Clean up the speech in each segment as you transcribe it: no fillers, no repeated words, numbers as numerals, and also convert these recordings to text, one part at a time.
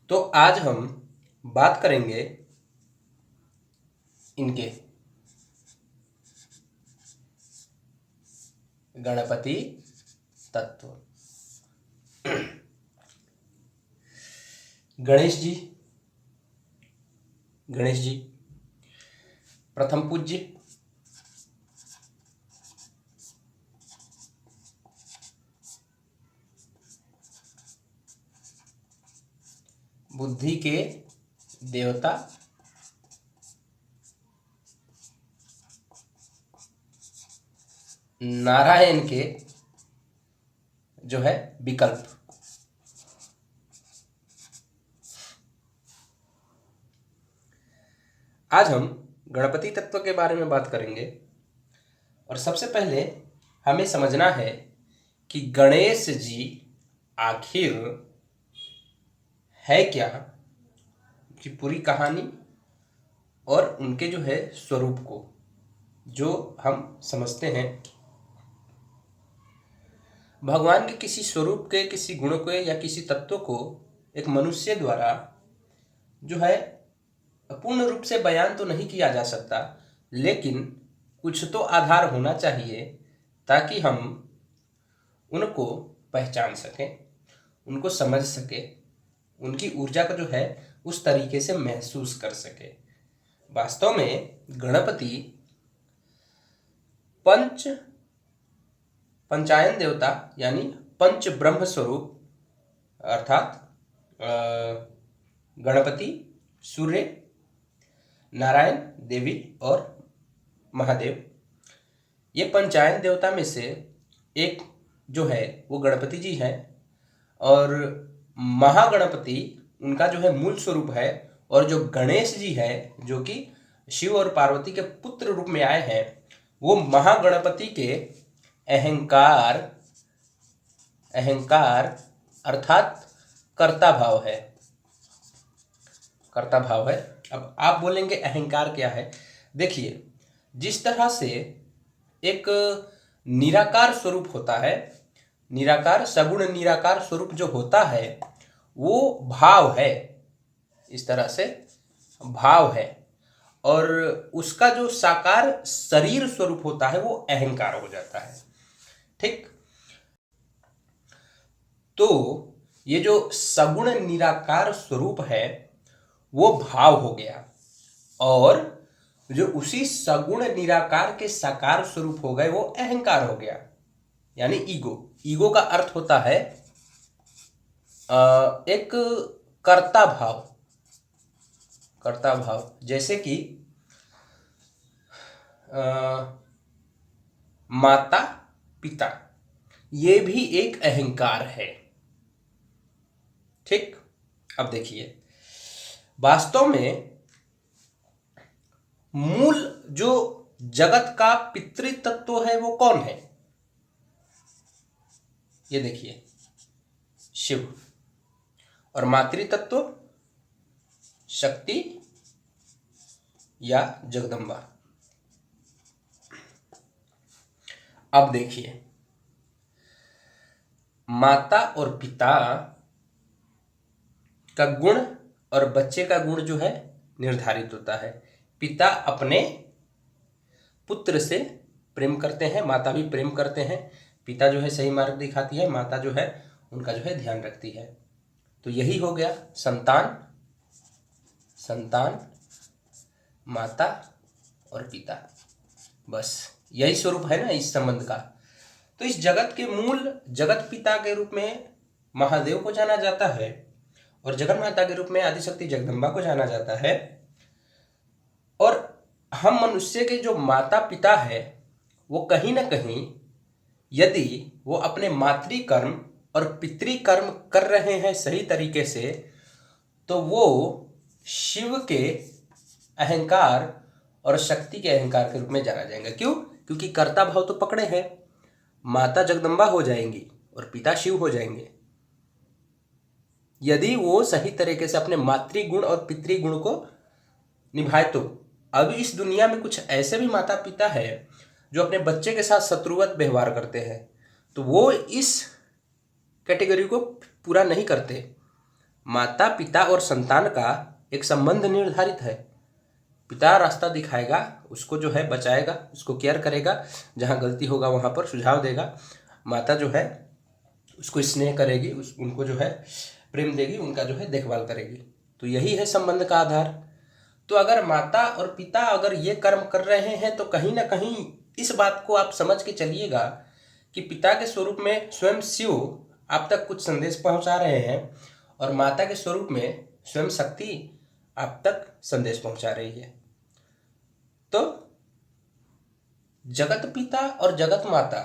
तो आज हम बात करेंगे इनके गणपति तत्व। गणेश जी प्रथम पूज्य, बुद्धि के देवता, नारायण के जो है विकल्प। आज हम गणपति तत्व के बारे में बात करेंगे और सबसे पहले हमें समझना है कि गणेश जी आखिर है क्या, की पूरी कहानी और उनके जो है स्वरूप को जो हम समझते हैं। भगवान के किसी स्वरूप के, किसी गुण के या किसी तत्व को एक मनुष्य द्वारा जो है पूर्ण रूप से बयान तो नहीं किया जा सकता, लेकिन कुछ तो आधार होना चाहिए ताकि हम उनको पहचान सकें, उनको समझ सके, उनकी ऊर्जा को जो है उस तरीके से महसूस कर सके। वास्तव में गणपति पंचायन देवता यानी पंच ब्रह्म स्वरूप अर्थात गणपति, सूर्य, नारायण, देवी और महादेव, ये पंचायन देवता में से एक जो है वो गणपति जी है। और महागणपति उनका जो है मूल स्वरूप है, और जो गणेश जी है जो कि शिव और पार्वती के पुत्र रूप में आए हैं, वो महागणपति के अहंकार अर्थात कर्ता भाव है। अब आप बोलेंगे अहंकार क्या है? देखिए, जिस तरह से एक निराकार स्वरूप होता है, निराकार सगुण निराकार स्वरूप जो होता है वो भाव है, इस तरह से भाव है, और उसका जो साकार शरीर स्वरूप होता है वो अहंकार हो जाता है। ठीक, तो ये जो सगुण निराकार स्वरूप है वो भाव हो गया, और जो उसी सगुण निराकार के साकार स्वरूप हो गए वो अहंकार हो गया, यानी ईगो का अर्थ होता है एक कर्ता भाव। जैसे कि माता पिता, ये भी एक अहंकार है। ठीक, अब देखिए, वास्तव में मूल जो जगत का पितृतत्व है वो कौन है? ये देखिए, शिव, और मातृतत्व शक्ति या जगदम्बा। अब देखिए, माता और पिता का गुण और बच्चे का गुण जो है निर्धारित होता है। पिता अपने पुत्र से प्रेम करते हैं, माता भी प्रेम करते हैं। पिता जो है सही मार्ग दिखाती है, माता जो है उनका जो है ध्यान रखती है। तो यही हो गया संतान, माता और पिता, बस यही स्वरूप है ना इस संबंध का। तो इस जगत के मूल जगत पिता के रूप में महादेव को जाना जाता है, और जगत माता के रूप में आदिशक्ति जगदम्बा को जाना जाता है। और हम मनुष्य के जो माता पिता है वो कहीं ना कहीं, यदि वो अपने मातृकर्म और पितृकर्म कर रहे हैं सही तरीके से, तो वो शिव के अहंकार और शक्ति के अहंकार के रूप में जाना जाएगा। क्यों? क्योंकि कर्ता भाव तो पकड़े हैं, माता जगदम्बा हो जाएंगी और पिता शिव हो जाएंगे। यदि वो सही तरीके से अपने मातृगुण और पितृगुण को निभाए तो। अभी इस दुनिया में कुछ ऐसे भी माता पिता है जो अपने बच्चे के साथ शत्रुवत व्यवहार करते हैं, तो वो इस कैटेगरी को पूरा नहीं करते। माता पिता और संतान का एक संबंध निर्धारित है। पिता रास्ता दिखाएगा, उसको जो है बचाएगा, उसको केयर करेगा, जहाँ गलती होगा वहाँ पर सुझाव देगा। माता जो है उसको स्नेह करेगी, उनको जो है प्रेम देगी, उनका जो है देखभाल करेगी। तो यही है संबंध का आधार। तो अगर माता और पिता अगर ये कर्म कर रहे हैं तो कहीं ना कहीं इस बात को आप समझ के चलिएगा कि पिता के स्वरूप में स्वयं शिव आप तक कुछ संदेश पहुंचा रहे हैं और माता के स्वरूप में स्वयं शक्ति आप तक संदेश पहुंचा रही है। तो जगत पिता और जगत माता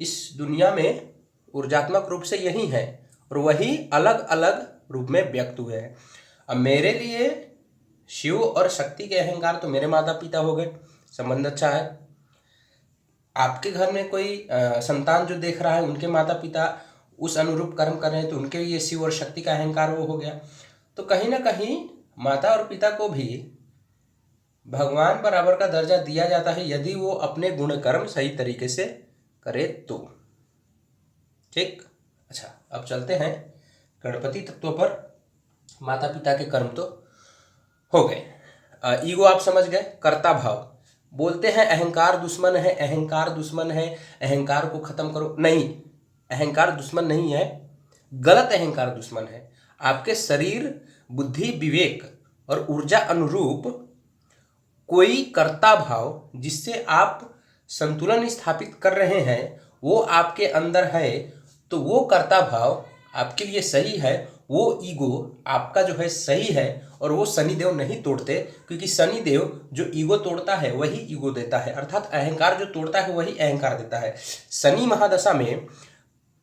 इस दुनिया में ऊर्जात्मक रूप से यही है और वही अलग अलग रूप में व्यक्त हुए हैं। अब मेरे लिए शिव और शक्ति के अहंकार तो मेरे माता पिता हो गए, संबंध अच्छा है। आपके घर में कोई संतान जो देख रहा है, उनके माता पिता उस अनुरूप कर्म कर रहे हैं तो उनके लिए शिव और शक्ति का अहंकार वो हो गया। तो कहीं ना कहीं माता और पिता को भी भगवान बराबर का दर्जा दिया जाता है यदि वो अपने गुण कर्म सही तरीके से करे तो। ठीक, अच्छा अब चलते हैं गणपति तत्व पर। माता पिता के कर्म तो हो गए। ईगो आप समझ गए, कर्ता भाव। बोलते हैं अहंकार दुश्मन है, अहंकार दुश्मन है, अहंकार को खत्म करो। नहीं, अहंकार दुश्मन नहीं है, गलत अहंकार दुश्मन है। आपके शरीर, बुद्धि, विवेक और ऊर्जा अनुरूप कोई कर्ता भाव जिससे आप संतुलन स्थापित कर रहे हैं वो आपके अंदर है, तो वो कर्ता भाव आपके लिए सही है। वो ईगो आपका जो है सही है और वो शनिदेव नहीं तोड़ते, क्योंकि शनिदेव जो ईगो तोड़ता है वही ईगो देता है, अर्थात अहंकार जो तोड़ता है वही अहंकार देता है। शनि महादशा में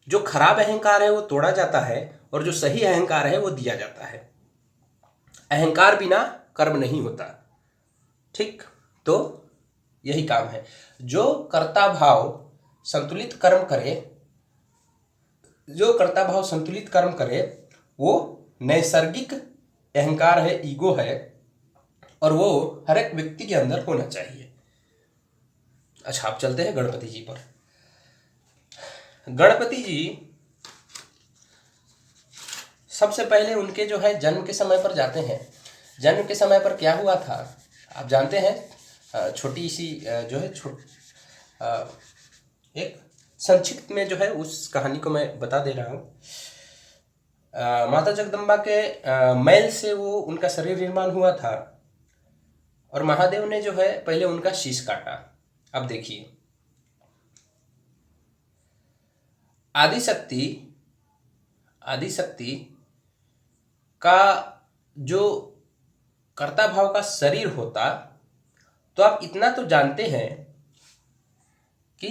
जो खराब अहंकार है वो तोड़ा जाता है और जो सही अहंकार है वो दिया जाता है। अहंकार बिना कर्म नहीं होता। ठीक, तो यही काम है। जो कर्ता भाव संतुलित कर्म करे, जो कर्ता भाव संतुलित कर्म करे वो नैसर्गिक अहंकार है, ईगो है, और वो हर एक व्यक्ति के अंदर होना चाहिए। अच्छा, आप चलते हैं गणपति जी पर। गणपति जी सबसे पहले उनके जो है जन्म के समय पर जाते हैं। जन्म के समय पर क्या हुआ था आप जानते हैं। छोटी सी जो है एक संक्षिप्त में जो है उस कहानी को मैं बता दे रहा हूँ। माता जगदम्बा के मैल से वो उनका शरीर निर्माण हुआ था और महादेव ने जो है पहले उनका शीश काटा। अब देखिए, आदिशक्ति का जो कर्ता भाव का शरीर होता, तो आप इतना तो जानते हैं कि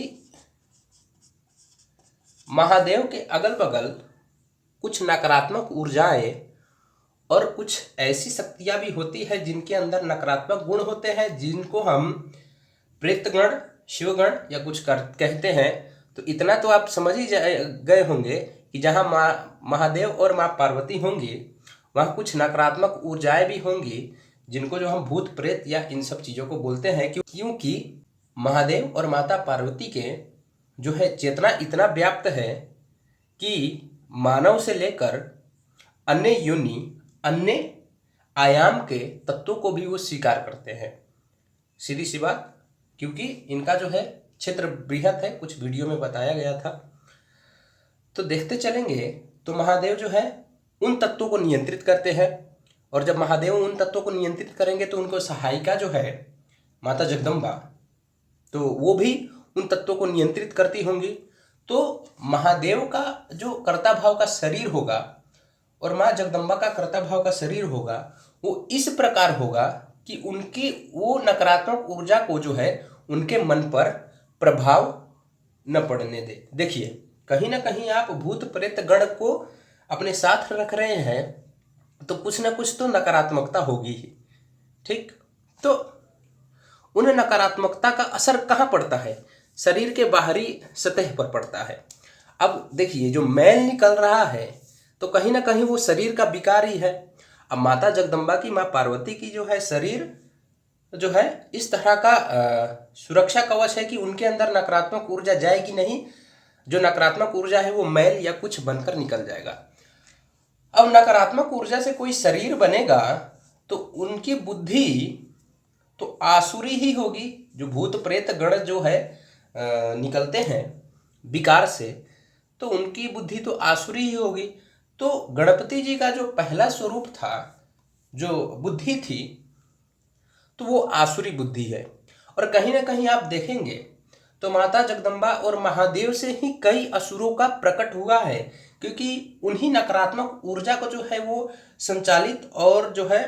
महादेव के अगल बगल कुछ नकारात्मक ऊर्जाएं और कुछ ऐसी शक्तियां भी होती है जिनके अंदर नकारात्मक गुण होते हैं, जिनको हम प्रेतगण, शिवगण या कुछ कहते हैं। तो इतना तो आप समझ ही गए होंगे कि जहाँ महादेव और माँ पार्वती होंगी वहाँ कुछ नकारात्मक ऊर्जाएं भी होंगी, जिनको जो हम भूत प्रेत या इन सब चीज़ों को बोलते हैं। क्योंकि महादेव और माता पार्वती के जो है चेतना इतना व्याप्त है कि मानव से लेकर अन्य योनि, अन्य आयाम के तत्वों को भी वो स्वीकार करते हैं। सीधी सी बात, क्योंकि इनका जो है क्षेत्र बृहत है, कुछ वीडियो में बताया गया था। तो देखते चलेंगे तो महादेव जो है उन तत्वों को नियंत्रित करते हैं, और जब महादेव उन तत्वों को नियंत्रित करेंगे तो उनको सहायिका जो है माता जगदम्बा, तो वो भी उन तत्वों को नियंत्रित करती होंगी। तो महादेव का जो कर्ता भाव का शरीर होगा और माँ जगदम्बा का कर्ता भाव का शरीर होगा, वो इस प्रकार होगा कि उनकी वो नकारात्मक ऊर्जा को जो है उनके मन पर प्रभाव न पड़ने दे। देखिए, कहीं ना कहीं आप भूत प्रेत गण को अपने साथ रख रहे हैं तो कुछ ना कुछ तो नकारात्मकता होगी ही। ठीक, तो उन नकारात्मकता का असर कहाँ पड़ता है? शरीर के बाहरी सतह पर पड़ता है। अब देखिए, जो मैल निकल रहा है तो कहीं ना कहीं वो शरीर का विकार ही है। अब माता जगदम्बा की, माँ पार्वती की जो है शरीर जो है इस तरह का सुरक्षा कवच है कि उनके अंदर नकारात्मक ऊर्जा जाएगी नहीं। जो नकारात्मक ऊर्जा है वो मैल या कुछ बनकर निकल जाएगा। अब नकारात्मक ऊर्जा से कोई शरीर बनेगा तो उनकी बुद्धि तो आसुरी ही होगी। जो भूत प्रेत गण जो है निकलते हैं विकार से, तो उनकी बुद्धि तो आसुरी ही होगी। तो गणपति जी का जो पहला स्वरूप था, जो बुद्धि थी, तो वो आसुरी बुद्धि है। और कहीं ना कहीं आप देखेंगे तो माता जगदम्बा और महादेव से ही कई असुरों का प्रकट हुआ है, क्योंकि उन्हीं नकारात्मक ऊर्जा को जो है वो संचालित और जो है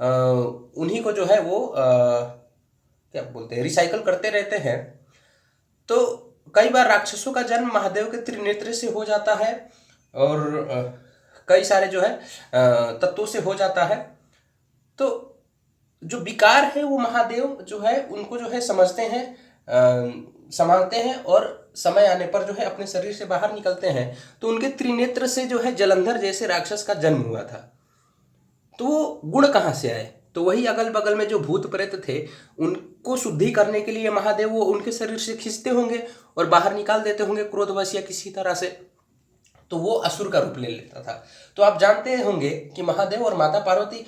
उन्हीं को जो है वो क्या बोलते हैं, रिसाइकल करते रहते हैं। तो कई बार राक्षसों का जन्म महादेव के त्रिनेत्र से हो जाता है और कई सारे जो है तत्वों से हो जाता है। तो जो विकार है वो महादेव जो है उनको जो है समझते हैं, संभालते हैं और समय आने पर जो है अपने शरीर से बाहर निकलते हैं। तो उनके त्रिनेत्र से जो है जलंधर जैसे राक्षस का जन्म हुआ था। तो वो गुण कहाँ से आए? तो वही अगल बगल में जो भूत प्रेत थे उनको शुद्धि करने के लिए महादेव वो उनके शरीर से खींचते होंगे और बाहर निकाल देते होंगे क्रोधवश या किसी तरह से, तो वो असुर का रूप ले लेता था। तो आप जानते होंगे कि महादेव और माता पार्वती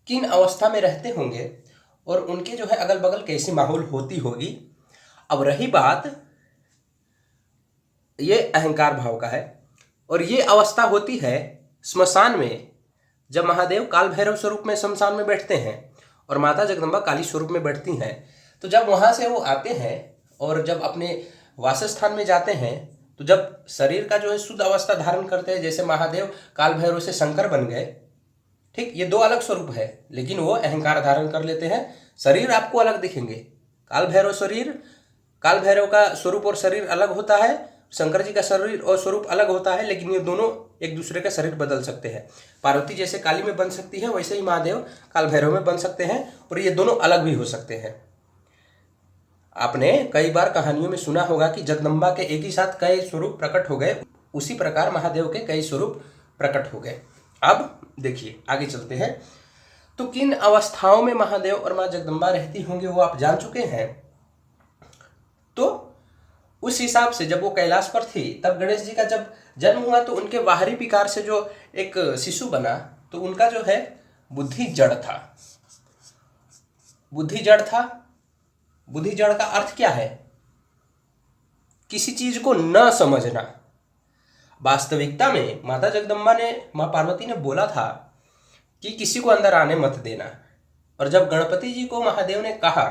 किन अवस्था में रहते होंगे और उनके जो है अगल बगल कैसी माहौल होती होगी। अब रही बात, ये अहंकार भाव का है और ये अवस्था होती है स्मशान में, जब महादेव काल भैरव स्वरूप में शमशान में बैठते हैं और माता जगदम्बा काली स्वरूप में बैठती हैं। तो जब वहाँ से वो आते हैं और जब अपने वासस्थान में जाते हैं, तो जब शरीर का जो है शुद्ध अवस्था धारण करते हैं, जैसे महादेव काल भैरव से शंकर बन गए, ठीक, ये दो अलग स्वरूप है, लेकिन वो अहंकार धारण कर लेते हैं। शरीर आपको अलग दिखेंगे, काल भैरव का स्वरूप और शरीर अलग होता है, शंकर जी का शरीर और स्वरूप अलग होता है, लेकिन ये दोनों एक दूसरे का शरीर बदल सकते हैं। पार्वती जैसे काली में बन सकती है, वैसे ही महादेव काल भैरव में बन सकते हैं और ये दोनों अलग भी हो सकते हैं। आपने कई बार कहानियों में सुना होगा कि जगदम्बा के एक ही साथ कई स्वरूप प्रकट हो गए, उसी प्रकार महादेव के कई स्वरूप प्रकट हो गए। अब देखिए आगे चलते हैं। तो किन अवस्थाओं में महादेव और माँ जगदम्बा रहती होंगी वो आप जान चुके हैं। तो उस हिसाब से जब वो कैलाश पर थी, तब गणेश जी का जब जन्म हुआ तो उनके बाहरी विकार से जो एक शिशु बना, तो उनका जो है बुद्धि जड़ था। बुद्धि जड़ का अर्थ क्या है? किसी चीज को न समझना। वास्तविकता में माता जगदम्बा ने, माँ पार्वती ने बोला था कि किसी को अंदर आने मत देना, और जब गणपति जी को महादेव ने कहा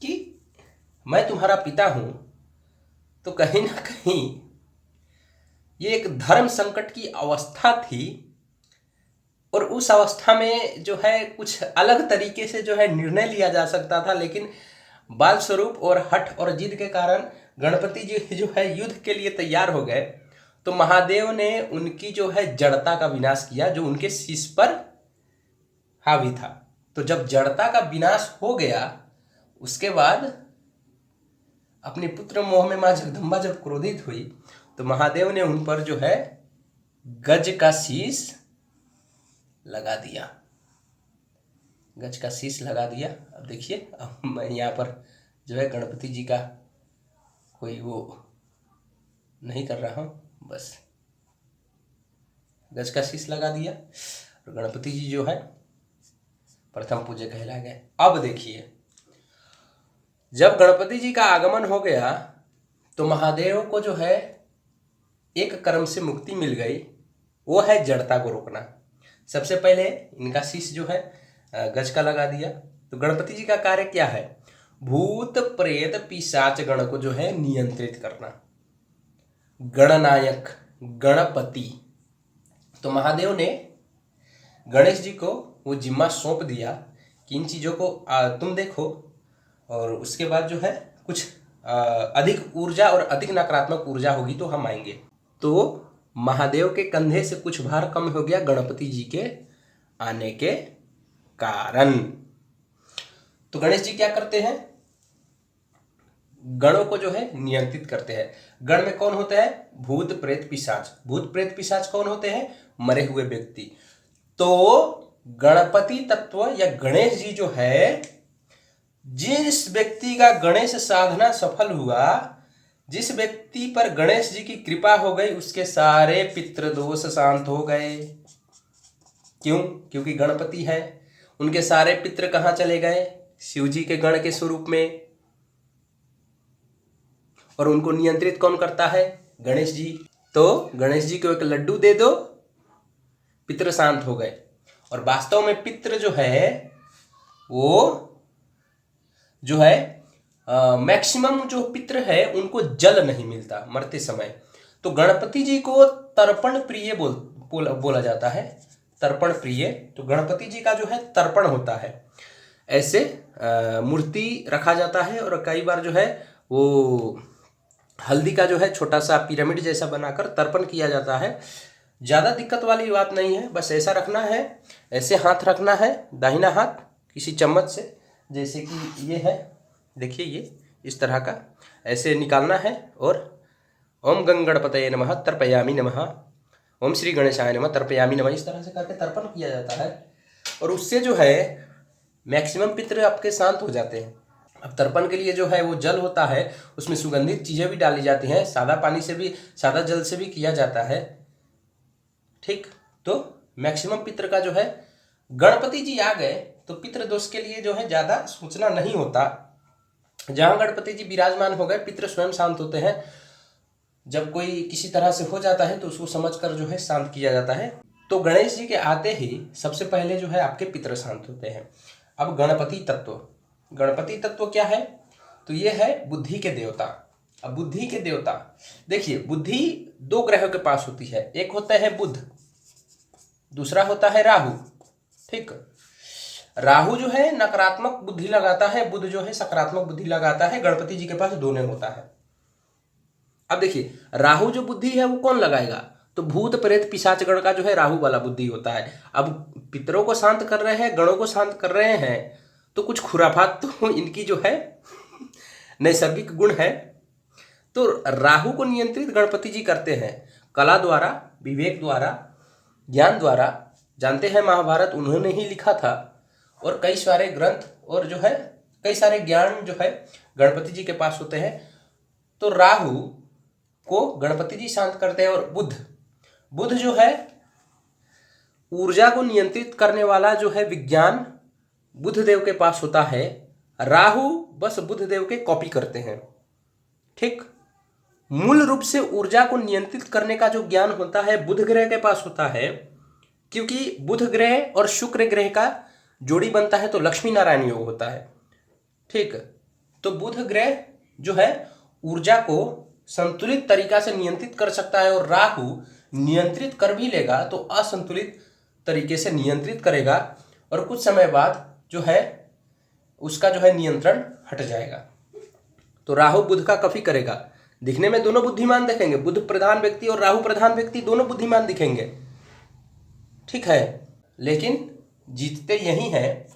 कि मैं तुम्हारा पिता हूं, तो कहीं ना कहीं ये एक धर्म संकट की अवस्था थी और उस अवस्था में जो है कुछ अलग तरीके से जो है निर्णय लिया जा सकता था, लेकिन बाल स्वरूप और हठ और जिद के कारण गणपति जी जो है युद्ध के लिए तैयार हो गए। तो महादेव ने उनकी जो है जड़ता का विनाश किया, जो उनके शीश पर हावी था। तो जब जड़ता का विनाश हो गया, उसके बाद अपने पुत्र मोह में माँ जगदम्बा जब क्रोधित हुई, तो महादेव ने उन पर जो है गज का शीश लगा दिया। गज का शीश लगा दिया। अब देखिए, अब मैं यहाँ पर जो है गणपति जी का कोई वो नहीं कर रहा हूँ, बस गज का शीश लगा दिया और गणपति जी जो है प्रथम पूज्य कहला गए। अब देखिए, जब गणपति जी का आगमन हो गया तो महादेव को जो है एक कर्म से मुक्ति मिल गई, वो है जड़ता को रोकना। सबसे पहले इनका शीश जो है गज का लगा दिया। तो गणपति जी का कार्य क्या है? भूत प्रेत पिशाच गण को जो है नियंत्रित करना, गणनायक गणपति। तो महादेव ने गणेश जी को वो जिम्मा सौंप दिया कि इन चीज़ों को तुम देखो, और उसके बाद जो है कुछ अधिक ऊर्जा और अधिक नकारात्मक ऊर्जा होगी तो हम आएंगे। तो महादेव के कंधे से कुछ भार कम हो गया गणपति जी के आने के कारण। तो गणेश जी क्या करते हैं? गणों को जो है नियंत्रित करते हैं। गण में कौन होते हैं? भूत प्रेत पिशाच। भूत प्रेत पिशाच कौन होते हैं? मरे हुए व्यक्ति। तो गणपति तत्व या गणेश जी जो है, जिस व्यक्ति का गणेश साधना सफल हुआ, जिस व्यक्ति पर गणेश जी की कृपा हो गई उसके सारे पितृदोष शांत हो गए। क्यों? क्योंकि गणपति है। उनके सारे पितृ कहाँ चले गए? शिव जी के गण के स्वरूप में। और उनको नियंत्रित कौन करता है? गणेश जी। तो गणेश जी को एक लड्डू दे दो, पितृ शांत हो गए। और वास्तव में पितृ जो है वो जो है मैक्सिमम जो पितृ है उनको जल नहीं मिलता मरते समय। तो गणपति जी को तर्पण प्रिय बोला जाता है। तर्पण प्रिय, तो गणपति जी का जो है तर्पण होता है। ऐसे मूर्ति रखा जाता है और कई बार जो है वो हल्दी का जो है छोटा सा पिरामिड जैसा बनाकर तर्पण किया जाता है। ज़्यादा दिक्कत वाली बात नहीं है, बस ऐसा रखना है, ऐसे हाथ रखना है, दाहिना हाथ किसी चम्मच से, जैसे कि ये है, देखिए ये इस तरह का ऐसे निकालना है और ओम गणपतये नमः तर्पयामि नमः, ओम श्री गणेशाय नमः तर्पयामि नमः, इस तरह से करके तर्पण किया जाता है। और उससे जो है मैक्सिमम पितृ आपके शांत हो जाते हैं। अब तर्पण के लिए जो है वो जल होता है, उसमें सुगंधित चीज़ें भी डाली जाती हैं, सादा पानी से भी, सादा जल से भी किया जाता है। ठीक, तो मैक्सिमम पितृ का जो है, गणपति जी आ गए तो पितृ दोष के लिए जो है ज़्यादा सोचना नहीं होता। जहाँ गणपति जी विराजमान हो गए पितृ स्वयं शांत होते हैं। जब कोई किसी तरह से हो जाता है तो उसको समझकर जो है शांत किया जाता है। तो गणेश जी के आते ही सबसे पहले जो है आपके पितृ शांत होते हैं। अब गणपति तत्व, गणपति तत्व क्या है? तो ये है बुद्धि के देवता। अब बुद्धि के देवता देखिए, बुद्धि दो ग्रहों के पास होती है, एक होता है बुध, दूसरा होता है राहु। ठीक, राहु जो है नकारात्मक बुद्धि लगाता है, बुध जो है सकारात्मक बुद्धि लगाता है। गणपति जी के पास दोनों होता है। अब देखिए, राहु जो बुद्धि है वो कौन लगाएगा? तो भूत प्रेत पिशाच गण का जो है राहु वाला बुद्धि होता है। अब पितरों को शांत कर रहे हैं, गणों को शांत कर रहे हैं, तो कुछ खुराफात तो इनकी जो है नैसर्गिक गुण है। तो राहु को नियंत्रित गणपति जी करते हैं कला द्वारा, विवेक द्वारा, ज्ञान द्वारा। जानते हैं महाभारत उन्होंने ही लिखा था, और कई सारे ग्रंथ और जो है कई सारे ज्ञान जो है गणपति जी के पास होते हैं। तो राहु को गणपति जी शांत करते हैं। और बुध जो है ऊर्जा को नियंत्रित करने वाला जो है विज्ञान बुधदेव के पास होता है। राहु बस बुधदेव के कॉपी करते हैं। ठीक, मूल रूप से ऊर्जा को नियंत्रित करने का जो ज्ञान होता है बुध ग्रह के पास होता है, क्योंकि बुध ग्रह और शुक्र ग्रह का जोड़ी बनता है तो लक्ष्मी नारायण योग होता है। ठीक, तो बुध ग्रह जो है ऊर्जा को संतुलित तरीका से नियंत्रित कर सकता है, और राहु नियंत्रित कर भी लेगा तो असंतुलित तरीके से नियंत्रित करेगा, और कुछ समय बाद जो है उसका जो है नियंत्रण हट जाएगा। तो राहु बुध का कॉपी करेगा। दिखने में दोनों बुद्धिमान दिखेंगे, बुध प्रधान व्यक्ति और राहु प्रधान व्यक्ति दोनों बुद्धिमान दिखेंगे। ठीक है, लेकिन जीतते यही है।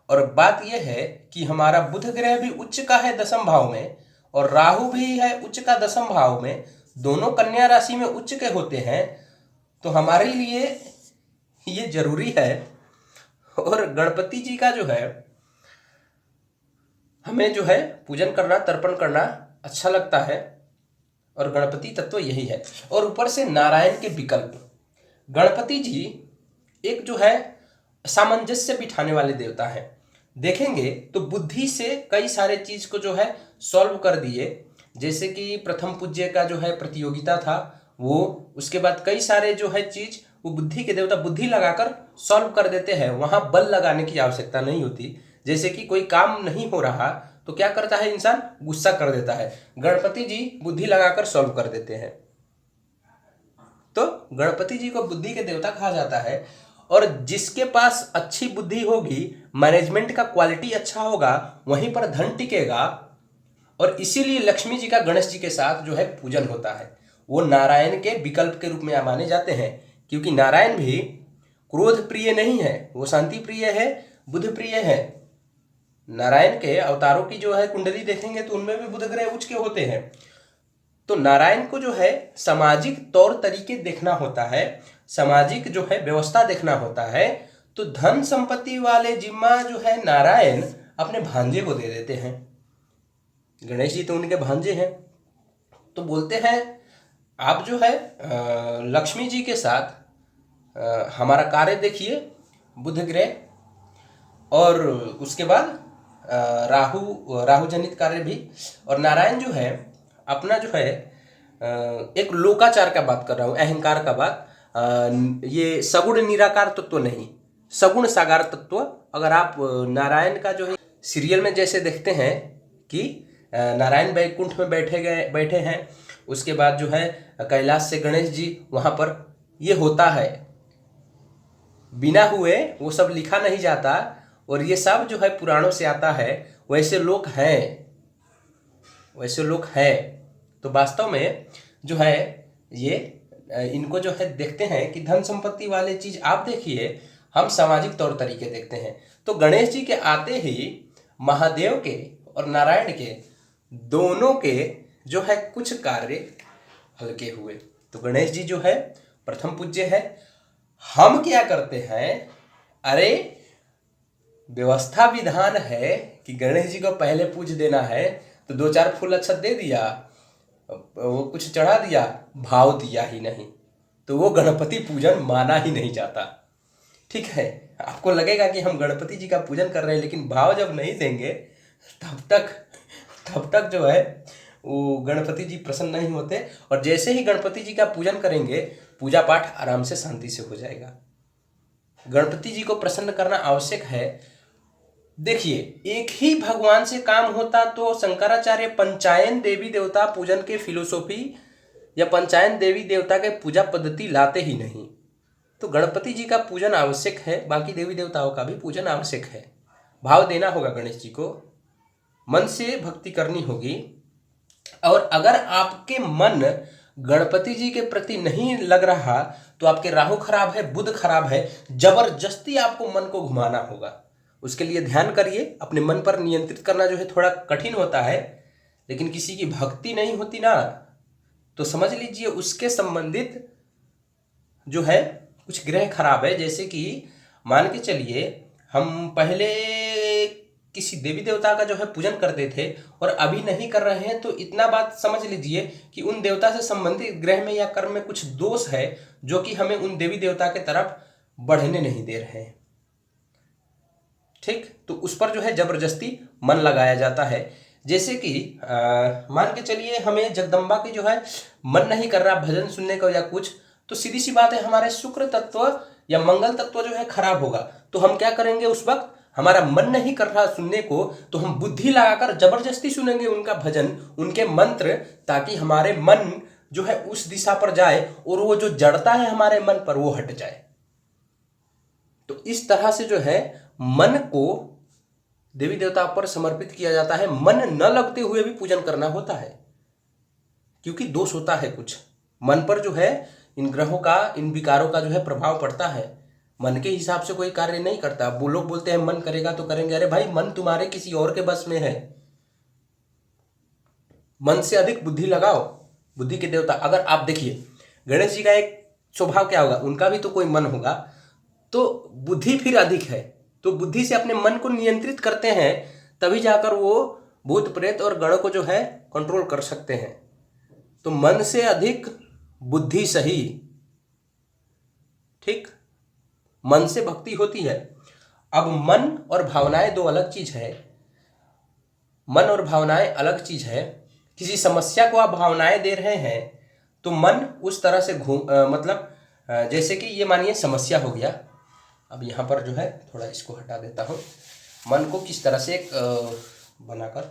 और बात यह है कि हमारा बुध ग्रह भी उच्च का है 10वें भाव में, और राहु भी है उच्च का 10वें भाव में, दोनों कन्या राशि में उच्च के होते हैं। तो हमारे लिए ये जरूरी है। और गणपति जी का जो है हमें जो है पूजन करना, तर्पण करना अच्छा लगता है, और गणपति तत्व यही है। और ऊपर से नारायण के विकल्प, गणपति जी एक जो है सामंजस्य बिठाने वाले देवता हैं। देखेंगे तो बुद्धि से कई सारे चीज को जो है सॉल्व कर दिए। जैसे कि प्रथम पूज्य का जो है प्रतियोगिता था वो, उसके बाद कई सारे जो है चीज वो बुद्धि के देवता बुद्धि लगाकर सॉल्व कर देते हैं। वहां बल लगाने की आवश्यकता नहीं होती। जैसे कि कोई काम नहीं हो रहा तो क्या करता है इंसान? गुस्सा कर देता है। गणपति जी बुद्धि लगाकर सॉल्व कर देते हैं। तो गणपति जी को बुद्धि के देवता कहा जाता है। और जिसके पास अच्छी बुद्धि होगी, मैनेजमेंट का क्वालिटी अच्छा होगा, वहीं पर धन टिकेगा। और इसीलिए लक्ष्मी जी का गणेश जी के साथ जो है पूजन होता है। वो नारायण के विकल्प के रूप में माने जाते हैं, क्योंकि नारायण भी क्रोध प्रिय नहीं है, वो शांति प्रिय है, बुध प्रिय है। नारायण के अवतारों की जो है कुंडली देखेंगे तो उनमें भी बुध ग्रह उच्च के होते हैं। तो नारायण को जो है सामाजिक तौर तरीके देखना होता है, सामाजिक जो है व्यवस्था देखना होता है। तो धन संपत्ति वाले जिम्मा जो है नारायण अपने भांजे को दे देते हैं। गणेश जी तो उनके भांजे हैं। तो बोलते हैं आप जो है लक्ष्मी जी के साथ हमारा कार्य देखिए, बुध ग्रह, और उसके बाद राहु जनित कार्य भी। और नारायण जो है अपना जो है एक लोकाचार का बात कर रहा हूँ, अहंकार का बात, ये सगुण निराकार तत्व तो नहीं, सगुण साकार तत्व। अगर आप नारायण का जो है सीरियल में जैसे देखते हैं कि नारायण वैकुंठ में बैठे हैं, उसके बाद जो है कैलाश से गणेश जी वहाँ पर, ये होता है, बिना हुए वो सब लिखा नहीं जाता, और ये सब जो है पुराणों से आता है। वैसे लोग हैं, वैसे लोग हैं। तो वास्तव में जो है ये इनको जो है देखते हैं कि धन संपत्ति वाले चीज आप देखिए, हम सामाजिक तौर तरीके देखते हैं। तो गणेश जी के आते ही महादेव के और नारायण के दोनों के जो है कुछ कार्य हल्के हुए। तो गणेश जी जो है प्रथम पूज्य है। हम क्या करते हैं, अरे व्यवस्था विधान है कि गणेश जी को पहले पूज देना है, तो 2-4 फूल अक्षत दे दिया, वो कुछ चढ़ा दिया, भाव दिया ही नहीं, तो वो गणपति पूजन माना ही नहीं जाता। ठीक है, आपको लगेगा कि हम गणपति जी का पूजन कर रहे हैं, लेकिन भाव जब नहीं देंगे तब तक जो है वो गणपति जी प्रसन्न नहीं होते। और जैसे ही गणपति जी का पूजन करेंगे, पूजा पाठ आराम से शांति से हो जाएगा। गणपति जी को प्रसन्न करना आवश्यक है। देखिए, एक ही भगवान से काम होता तो शंकराचार्य पंचायन देवी देवता पूजन के फिलोसॉफी या पंचायन देवी देवता के पूजा पद्धति लाते ही नहीं। तो गणपति जी का पूजन आवश्यक है, बाकी देवी देवताओं का भी पूजन आवश्यक है। भाव देना होगा गणेश जी को, मन से भक्ति करनी होगी। और अगर आपके मन गणपति जी के प्रति नहीं लग रहा, तो आपके राहु खराब है, बुध खराब है, जबरदस्ती आपको मन को घुमाना होगा। उसके लिए ध्यान करिए। अपने मन पर नियंत्रित करना जो है थोड़ा कठिन होता है, लेकिन किसी की भक्ति नहीं होती ना, तो समझ लीजिए उसके संबंधित जो है कुछ ग्रह खराब है। जैसे कि मान के चलिए हम पहले किसी देवी देवता का जो है पूजन करते थे और अभी नहीं कर रहे हैं, तो इतना बात समझ लीजिए कि उन देवता से संबंधित ग्रह में या कर्म में कुछ दोष है, जो कि हमें उन देवी देवता के तरफ बढ़ने नहीं दे रहे हैं। ठीक, तो उस पर जो है जबरदस्ती मन लगाया जाता है। जैसे कि मान के चलिए हमें जगदम्बा की जो है मन नहीं कर रहा भजन सुनने का या कुछ, तो सीधी सी बात है हमारे शुक्र तत्व या मंगल तत्व जो है खराब होगा। तो हम क्या करेंगे, उस वक्त हमारा मन नहीं कर रहा सुनने को, तो हम बुद्धि लगाकर जबरदस्ती सुनेंगे उनका भजन, उनके मंत्र, ताकि हमारे मन जो है उस दिशा पर जाए और वो जो जड़ता है हमारे मन पर वो हट जाए। तो इस तरह से जो है मन को देवी देवता पर समर्पित किया जाता है। मन न लगते हुए भी पूजन करना होता है, क्योंकि दोष होता है कुछ मन पर जो है, इन ग्रहों का, इन विकारों का जो है प्रभाव पड़ता है। मन के हिसाब से कोई कार्य नहीं करता। वो लोग बोलते हैं मन करेगा तो करेंगे, अरे भाई मन तुम्हारे किसी और के बस में है। मन से अधिक बुद्धि लगाओ। बुद्धि के देवता, अगर आप देखिए गणेश जी का एक स्वभाव क्या होगा, उनका भी तो कोई मन होगा, तो बुद्धि फिर अधिक है, तो बुद्धि से अपने मन को नियंत्रित करते हैं, तभी जाकर वो भूत प्रेत और गणों को जो है कंट्रोल कर सकते हैं। तो मन से अधिक बुद्धि सही। ठीक, मन से भक्ति होती है। अब मन और भावनाएं दो अलग चीज है। मन और भावनाएं अलग चीज है। किसी समस्या को आप भावनाएं दे रहे हैं, तो मन उस तरह से जैसे कि ये मानिए समस्या हो गया। अब यहाँ पर जो है थोड़ा इसको हटा देता हूँ। मन को किस तरह से बनाकर,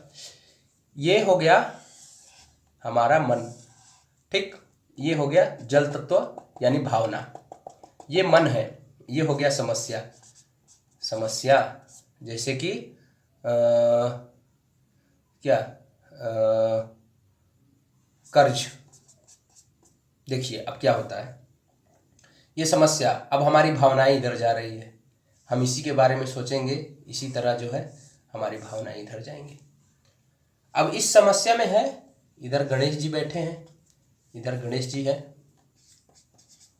ये हो गया हमारा मन। ठीक, ये हो गया जल तत्व यानी भावना, ये मन है। ये हो गया समस्या। समस्या जैसे कि कर्ज। देखिए अब क्या होता है, ये समस्या। अब हमारी भावनाएं इधर जा रही है, हम इसी के बारे में सोचेंगे, इसी तरह जो है हमारी भावनाएं इधर जाएंगी। अब इस समस्या में है, इधर गणेश जी बैठे हैं, इधर गणेश जी है,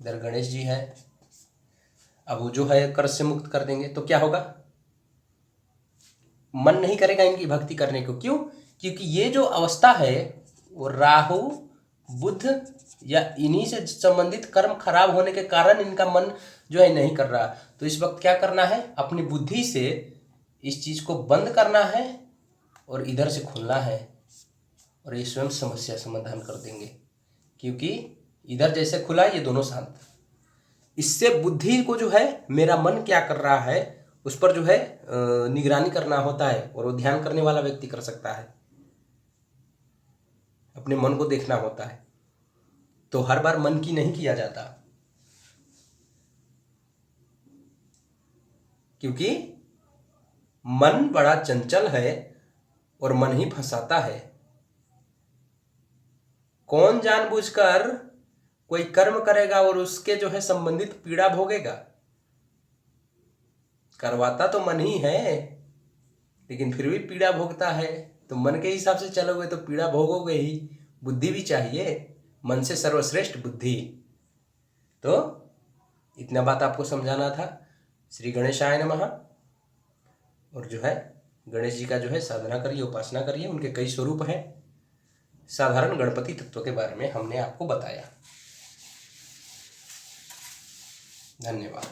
इधर गणेश जी है। अब वो जो है कर्ज से मुक्त कर देंगे, तो क्या होगा, मन नहीं करेगा इनकी भक्ति करने को। क्यों? क्योंकि ये जो अवस्था है वो राहु बुध या इन्हीं से संबंधित कर्म खराब होने के कारण इनका मन जो है नहीं कर रहा। तो इस वक्त क्या करना है, अपनी बुद्धि से इस चीज को बंद करना है और इधर से खोलना है, और ये स्वयं समस्या समाधान कर देंगे, क्योंकि इधर जैसे खुला ये दोनों शांत। इससे बुद्धि को जो है मेरा मन क्या कर रहा है उस पर जो है निगरानी करना होता है, और वो ध्यान करने वाला व्यक्ति कर सकता है, अपने मन को देखना होता है। तो हर बार मन की नहीं किया जाता, क्योंकि मन बड़ा चंचल है और मन ही फंसाता है। कौन जानबूझकर कोई कर्म करेगा और उसके जो है संबंधित पीड़ा भोगेगा? करवाता तो मन ही है, लेकिन फिर भी पीड़ा भोगता है। तो मन के हिसाब से चलोगे तो पीड़ा भोगोगे ही। बुद्धि भी चाहिए, मन से सर्वश्रेष्ठ बुद्धि। तो इतना बात आपको समझाना था। श्री गणेशाय नमः। और जो है गणेश जी का जो है साधना करिए, उपासना करिए। उनके कई स्वरूप हैं। साधारण गणपति तत्व के बारे में हमने आपको बताया। धन्यवाद।